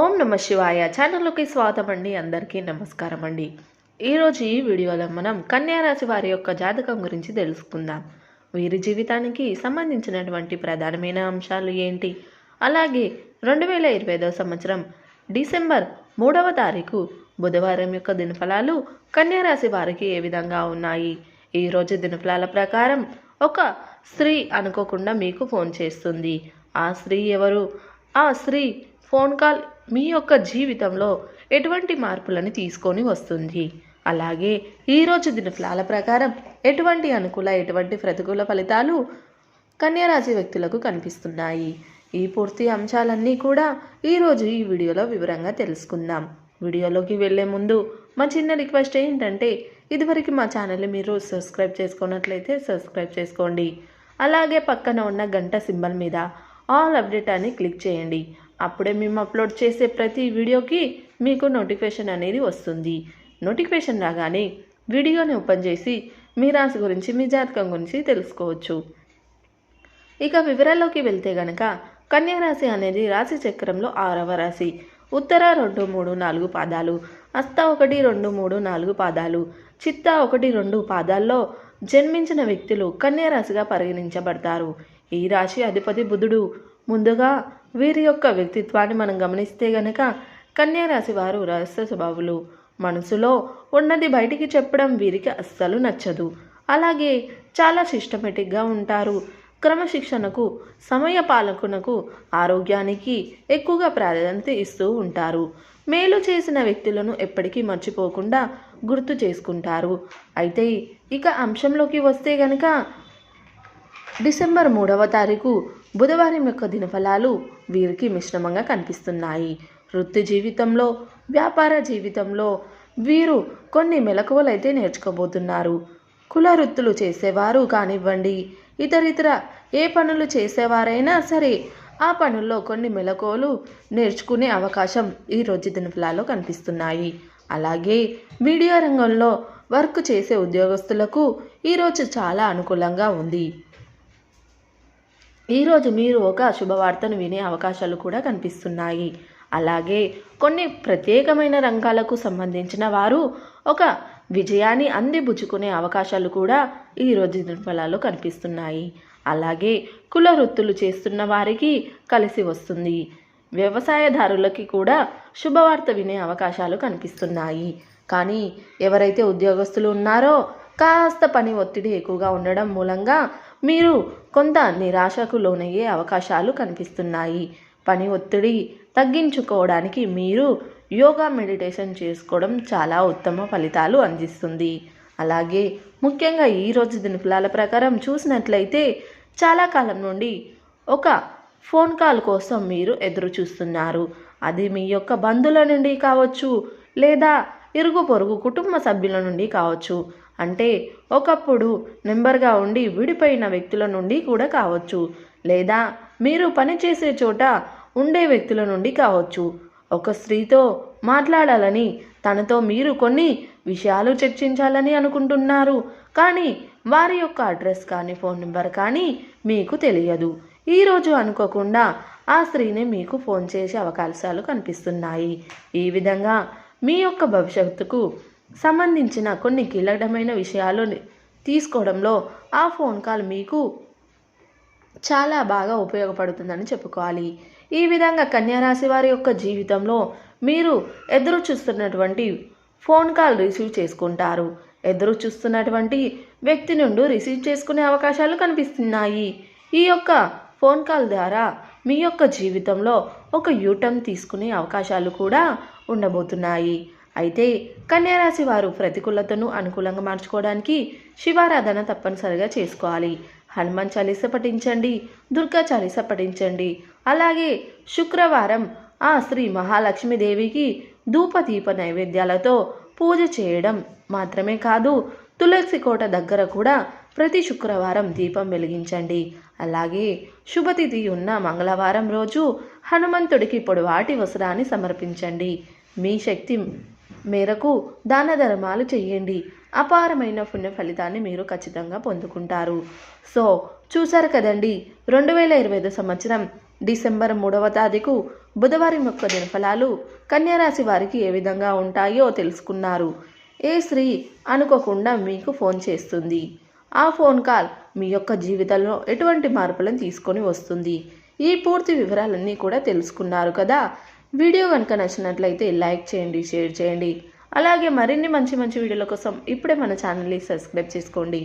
ఓం నమ శివాయ ఛానల్లోకి స్వాగతం అండి. అందరికీ నమస్కారం అండి. ఈరోజు ఈ వీడియోలో మనం కన్యారాశి వారి యొక్క జాతకం గురించి తెలుసుకుందాం. వీరి జీవితానికి సంబంధించినటువంటి ప్రధానమైన అంశాలు ఏంటి, అలాగే 2025 సంవత్సరం డిసెంబర్ 3వ తారీఖు బుధవారం యొక్క దినఫలాలు కన్యారాశి వారికి ఏ విధంగా ఉన్నాయి. ఈరోజు దినఫలాల ప్రకారం ఒక స్త్రీ అనుకోకుండా మీకు ఫోన్ చేస్తుంది. ఆ స్త్రీ ఎవరు? ఆ స్త్రీ ఫోన్ కాల్ మీ యొక్క జీవితంలో ఎటువంటి మార్పులను తీసుకొని వస్తుంది. అలాగే ఈరోజు దినఫలాల ప్రకారం ఎటువంటి అనుకూల ఎటువంటి ప్రతికూల ఫలితాలు కన్యారాశి వ్యక్తులకు కనిపిస్తున్నాయి. ఈ పూర్తి అంశాలన్నీ కూడా ఈరోజు ఈ వీడియోలో వివరంగా తెలుసుకుందాం. వీడియోలోకి వెళ్ళే ముందు మా చిన్న రిక్వెస్ట్ ఏంటంటే, ఇదివరకు మా ఛానల్ని మీరు సబ్స్క్రైబ్ చేసుకున్నట్లయితే సబ్స్క్రైబ్ చేసుకోండి. అలాగే పక్కన ఉన్న గంట సింబల్ మీద ఆల్ అప్డేట్ అని క్లిక్ చేయండి. అప్పుడే మేము అప్లోడ్ చేసే ప్రతి వీడియోకి మీకు నోటిఫికేషన్ అనేది వస్తుంది. నోటిఫికేషన్ రాగానే వీడియోని ఓపెన్ చేసి మీ రాశి గురించి, మీ జాతకం గురించి తెలుసుకోవచ్చు. ఇక వివరాల్లోకి వెళ్తే గనక కన్యారాశి అనేది రాశి చక్రంలో 6వ రాశి. ఉత్తర 2, 3, 4 పాదాలు, హస్త 1, 2, 3, 4 పాదాలు, చిత్త 1, 2 పాదాల్లో జన్మించిన వ్యక్తులు కన్యారాశిగా పరిగణించబడతారు. ఈ రాశి అధిపతి బుధుడు. ముందుగా వీరి యొక్క వ్యక్తిత్వాన్ని మనం గమనిస్తే గనక కన్యారాశి వారు రహస్య స్వభావులు. మనసులో ఉన్నది బయటికి చెప్పడం వీరికి అస్సలు నచ్చదు. అలాగే చాలా సిస్టమేటిక్గా ఉంటారు. క్రమశిక్షణకు, సమయ పాలకునకు, ఆరోగ్యానికి ఎక్కువగా ప్రాధాన్యత ఇస్తూ ఉంటారు. మేలు చేసిన వ్యక్తులను ఎప్పటికీ మర్చిపోకుండా గుర్తు చేసుకుంటారు. అయితే ఇక అంశంలోకి వస్తే గనక డిసెంబర్ 3వ తారీఖు బుధవారం యొక్క దినఫలాలు వీరికి మిశ్రమంగా కనిపిస్తున్నాయి. వృత్తి జీవితంలో, వ్యాపార జీవితంలో వీరు కొన్ని మెలకువలు అయితే నేర్చుకోబోతున్నారు. కుల వృత్తులు చేసేవారు కానివ్వండి, ఇతరితర ఏ పనులు చేసేవారైనా సరే ఆ పనుల్లో కొన్ని మెలకువలు నేర్చుకునే అవకాశం ఈ రోజు దినఫలాల్లో కనిపిస్తున్నాయి. అలాగే మీడియా రంగంలో వర్క్ చేసే ఉద్యోగస్తులకు ఈరోజు చాలా అనుకూలంగా ఉంది. ఈరోజు మీరు ఒక శుభవార్తను వినే అవకాశాలు కూడా కనిపిస్తున్నాయి. అలాగే కొన్ని ప్రత్యేకమైన రంగాలకు సంబంధించిన వారు ఒక విజయాన్ని అందిపుచ్చుకునే అవకాశాలు కూడా ఈరోజు దినఫలాల్లో కనిపిస్తున్నాయి. అలాగే కుల వృత్తులు చేస్తున్న వారికి కలిసి వస్తుంది. వ్యవసాయదారులకి కూడా శుభవార్త వినే అవకాశాలు కనిపిస్తున్నాయి. కానీ ఎవరైతే ఉద్యోగస్తులు ఉన్నారో కాస్త పని ఒత్తిడి ఎక్కువగా ఉండడం మూలంగా మీరు కొంత నిరాశకు లోనయ్యే అవకాశాలు కనిపిస్తున్నాయి. పని ఒత్తిడి తగ్గించుకోవడానికి మీరు యోగా, మెడిటేషన్ చేసుకోవడం చాలా ఉత్తమ ఫలితాలు అందిస్తుంది. అలాగే ముఖ్యంగా ఈరోజు దినఫలాల ప్రకారం చూసినట్లయితే చాలా కాలం నుండి ఒక ఫోన్ కాల్ కోసం మీరు ఎదురు చూస్తున్నారు. అది మీ యొక్క బంధువుల నుండి కావచ్చు, లేదా ఇరుగు పొరుగు కుటుంబ సభ్యుల నుండి కావచ్చు. అంటే ఒకప్పుడు నెంబర్గా ఉండి విడిపోయిన వ్యక్తుల నుండి కూడా కావచ్చు, లేదా మీరు పనిచేసే చోట ఉండే వ్యక్తుల నుండి కావచ్చు. ఒక స్త్రీతో మాట్లాడాలని, తనతో మీరు కొన్ని విషయాలు చర్చించాలని అనుకుంటున్నారు. కానీ వారి యొక్క అడ్రస్ కానీ, ఫోన్ నెంబర్ కానీ మీకు తెలియదు. ఈరోజు అనుకోకుండా ఆ స్త్రీని మీకు ఫోన్ చేసే అవకాశాలు కనిపిస్తున్నాయి. ఈ విధంగా మీ యొక్క భవిష్యత్తుకు సంబంధించిన కొన్ని కీలకమైన విషయాలు తీసుకోవడంలో ఆ ఫోన్ కాల్ మీకు చాలా బాగా ఉపయోగపడుతుందని చెప్పుకోవాలి. ఈ విధంగా కన్యారాశి వారి యొక్క జీవితంలో మీరు ఎదురు చూస్తున్నటువంటి ఫోన్ కాల్ రిసీవ్ చేసుకుంటారు. ఎదురు చూస్తున్నటువంటి వ్యక్తి నుండి రిసీవ్ చేసుకునే అవకాశాలు కనిపిస్తున్నాయి. ఈ యొక్క ఫోన్ కాల్ ద్వారా మీ యొక్క జీవితంలో ఒక యూటర్న్ తీసుకునే అవకాశాలు కూడా ఉండబోతున్నాయి. అయితే కన్యారాశి వారు ప్రతికూలతను అనుకూలంగా మార్చుకోవడానికి శివారాధన తప్పనిసరిగా చేసుకోవాలి. హనుమాన్ చాలీస పఠించండి, దుర్గా చాలీస పఠించండి. అలాగే శుక్రవారం ఆ శ్రీ మహాలక్ష్మీదేవికి ధూపదీప నైవేద్యాలతో పూజ చేయడం మాత్రమే కాదు, తులసి కోట దగ్గర కూడా ప్రతి శుక్రవారం దీపం వెలిగించండి. అలాగే శుభతిథి ఉన్న మంగళవారం రోజు హనుమంతుడికి పొడవాటి వస్త్రాన్ని సమర్పించండి. మీ శక్తి మేరకు దాన ధర్మాలు చేయండి. అపారమైన పుణ్య ఫలితాన్ని మీరు ఖచ్చితంగా పొందుకుంటారు. సో చూసారు కదండి, 2025 సంవత్సరం డిసెంబర్ 3వ తారీఖు బుధవారం యొక్క దినఫలాలు కన్యారాశి వారికి ఏ విధంగా ఉంటాయో తెలుసుకున్నారు. ఏ స్త్రీ అనుకోకుండా మీకు ఫోన్ చేస్తుంది. ఆ ఫోన్ కాల్ మీ యొక్క జీవితంలో ఎటువంటి మార్పులను తీసుకొని వస్తుంది. ఈ పూర్తి వివరాలన్నీ కూడా తెలుసుకున్నారు కదా. వీడియో కనుక నచ్చినట్లయితే లైక్ చేయండి, షేర్ చేయండి. అలాగే మరిన్ని మంచి మంచి వీడియోల కోసం ఇప్పుడే మన ఛానల్ని సబ్స్క్రైబ్ చేసుకోండి.